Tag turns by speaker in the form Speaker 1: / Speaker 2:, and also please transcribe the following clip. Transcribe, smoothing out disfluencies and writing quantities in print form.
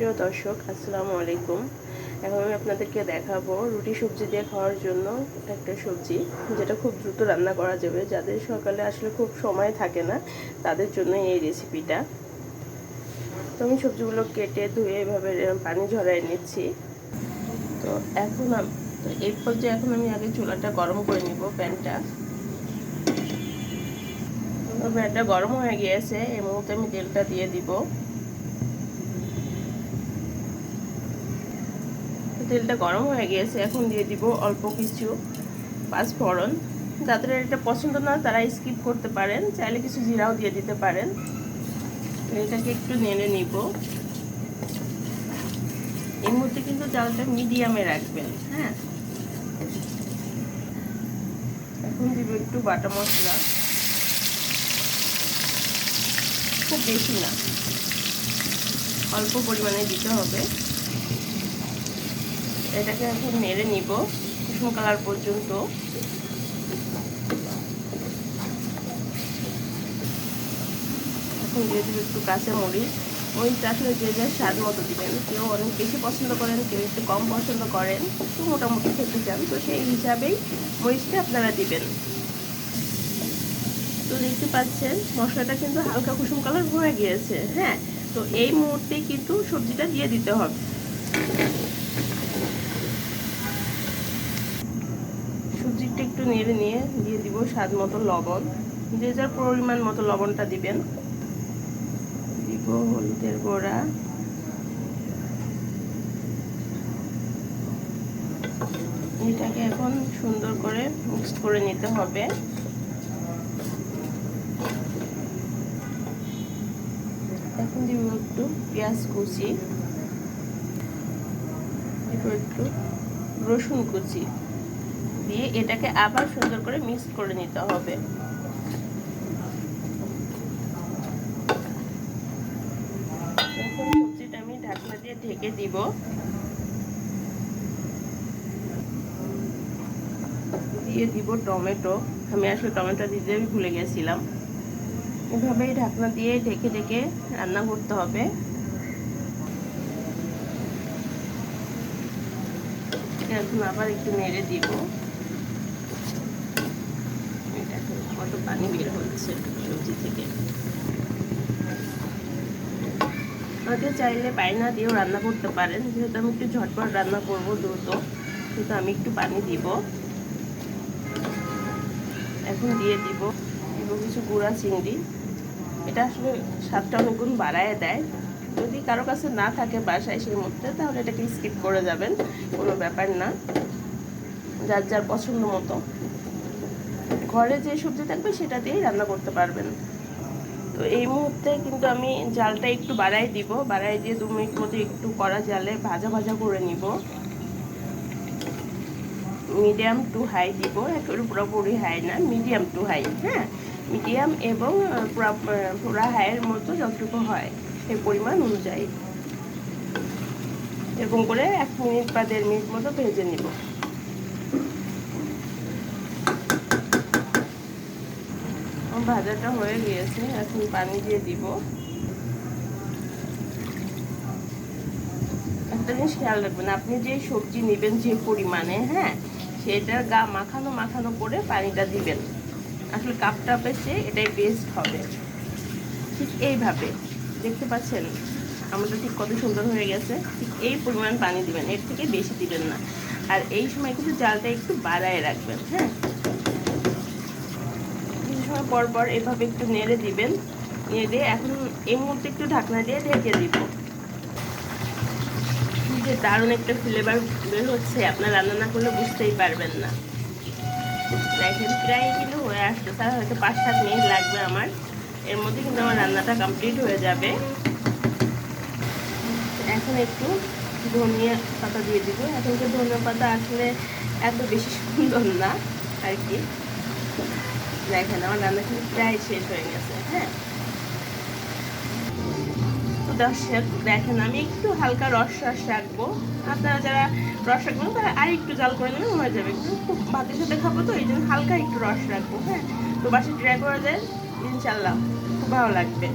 Speaker 1: প্রিয় দর্শক, আসসালামু আলাইকুম। এখন আমি আপনাদেরকে দেখাবো রুটি সবজি দিয়ে খাওয়ার জন্য একটা সবজি, যেটা খুব দ্রুত রান্না করা যাবে। যাদের সকালে আসলে খুব সময় থাকে না, তাদের জন্য এই রেসিপিটা। তো আমি সবজিগুলো কেটে ধুয়ে এভাবে পানি ঝরাই নিচ্ছি। তো এই পর্যায়ে এখন আমি আগে চুলাটা গরম করে নিব। প্যানটা গরম হয়ে গিয়েছে। এই মুহূর্তে আমি তেলটা দিয়ে দিব। তেলটা গরম হয়ে গিয়েছে, এখন দিয়ে দিব অল্প কিছু পাঁচফোড়ন। যাদের এটা পছন্দ না তারা স্কিপ করতে পারেন, চাইলে কিছু জিরাও দিয়ে দিতে পারেন। এটাকে একটু নেড়ে নিব। এই মুহূর্তে কিন্তু জালটা মিডিয়ামে রাখবেন। হ্যাঁ, এখন দিব একটু বাটা মশলা, খুব বেশি না, অল্প পরিমাণে দিতে হবে। এটাকে এখন নেড়ে নিব কুসুম কালার পর্যন্ত। এখন দিয়ে দেবো একটু কাঁচামরিচ। মরিচটা আসলে যে যার স্বাদ মতো দিবেন। কেউ অনেক বেশি পছন্দ করেন, কেউ একটু কম পছন্দ করেন, একটু মোটামুটি খেতে চান, তো সেই হিসাবেই মরিচটা আপনারা দিবেন। তো দেখতে পাচ্ছেন মশলাটা কিন্তু হালকা কুসুম কালার হয়ে গিয়েছে। হ্যাঁ, তো এই মুহূর্তে কিন্তু সবজিটা দিয়ে দিতে হবে। সবজিটা একটু নেড়ে নিয়ে দিয়ে দিব স্বাদ মতো লবণ। যে যার পরিমাণ মতো লবণটা দিবেন। দিব হলুদের গুঁড়া, এটাকে এখন সুন্দর করে মিক্সড করে নিতে হবে। এখন দিব একটু পেঁয়াজ কুচি, দিব একটু রসুন কুচি দিয়ে এটাকে আবার সুন্দর করে মিক্স করে নিতে হবে। এখন সবজিটা আমি ঢাকনা দিয়ে ঢেকে দিব। দিয়ে দিব টমেটো। আমি আসলে টমেটো দিতে ভুলে গেছিলাম। এভাবেই ঢাকনা দিয়ে ঢেকে ঢেকে রান্না করতে হবে। এখন আবার একটু নেড়ে দিব। কত পানি বের হচ্ছে সবজি থেকে। আপনাদের চাইলে পানি না দিয়েও রান্না করতে পারেন, যেহেতু আমি একটু ঝটপট রান্না করবো দ্রুত, কিন্তু আমি একটু পানি দিব। এখন দিয়ে দিব কিছু গুঁড়া চিংড়ি। এটা আসলে স্বাদটা অনেক গুণ বাড়ায় দেয়। যদি কারো কাছে না থাকে বাসায় সেই মধ্যে, তাহলে এটাকে স্কিপ করে যাবেন, কোনো ব্যাপার না। যার যার পছন্দ মতো ঘরে যে সবজি থাকবে সেটা দিয়েই রান্না করতে পারবেন। তো এই মুহূর্তে কিন্তু আমি জালটা একটু বাড়াই দিব। বাড়াই দিয়ে 2 মিনিট মতো একটু কড়া জালে ভাজা ভাজা করে নিব। মিডিয়াম টু হাই দিব, একেবারে পুরোপুরি হাই না, মিডিয়াম টু হাই। হ্যাঁ, মিডিয়াম এবং পুরা হাইয়ের মতো যতটুকু হয় সেই পরিমাণ অনুযায়ী এরকম করে 1 মিনিট বা 1.5 মিনিট মতো ভেজে নিব। ভাজাটা হয়ে গিয়েছে, এখন পানি দিয়ে দিব। একটা জিনিস খেয়াল রাখবেন, আপনি যে সবজি নেবেন যে পরিমাণে, হ্যাঁ, সেটার গা মাখানো মাখানো করে পানিটা দিবেন। আসলে কাপটা পেছে এটাই বেস্ট হবে। ঠিক এইভাবে দেখতে পাচ্ছেন আমাদের ঠিক কত সুন্দর হয়ে গেছে। ঠিক এই পরিমাণ পানি দিবেন, এর থেকে বেশি দিবেন না। আর এই সময় কিন্তু জালটা একটু বাড়ায় রাখবেন। হ্যাঁ, কিছু সময় পর পর এভাবে একটু নেড়ে দিবেন। নেড়ে এখন এই মুহূর্তে একটু ঢাকনা দিয়ে ঢেকে দিব। যে দারুণ একটা ফ্লেভার বের হচ্ছে, আপনার রান্না না করলে বুঝতেই পারবেন না। দেখেন প্রায় কিন্তু হয়ে আসছে, স্যার হয়তো 5-7 মিনিট লাগবে আমার। এর মধ্যে কিন্তু আমার রান্নাটা কমপ্লিট হয়ে যাবে। এখন একটু ধনিয়া পাতা দিয়ে দিব। এখন তো ধনিয়া পাতা আসলে এত বেশি সুন্দর না আর কি। দেখেন আমার রান্না কিন্তু প্রায় শেষ হয়ে গেছে। হ্যাঁ, দর্শক দেখেন আমি একটু হালকা রস রাখবো। আপনারা যারা রস রাখবেন তারা আর একটু জাল করে নেবেন, হয়ে যাবে। কিন্তু খুব ভাতের সাথে খাবো তো এই জন্য হালকা একটু রস রাখবো। হ্যাঁ, তো বাসায় ট্রাই করা যায়, ইনশাল্লাহ খুব ভালো লাগবে।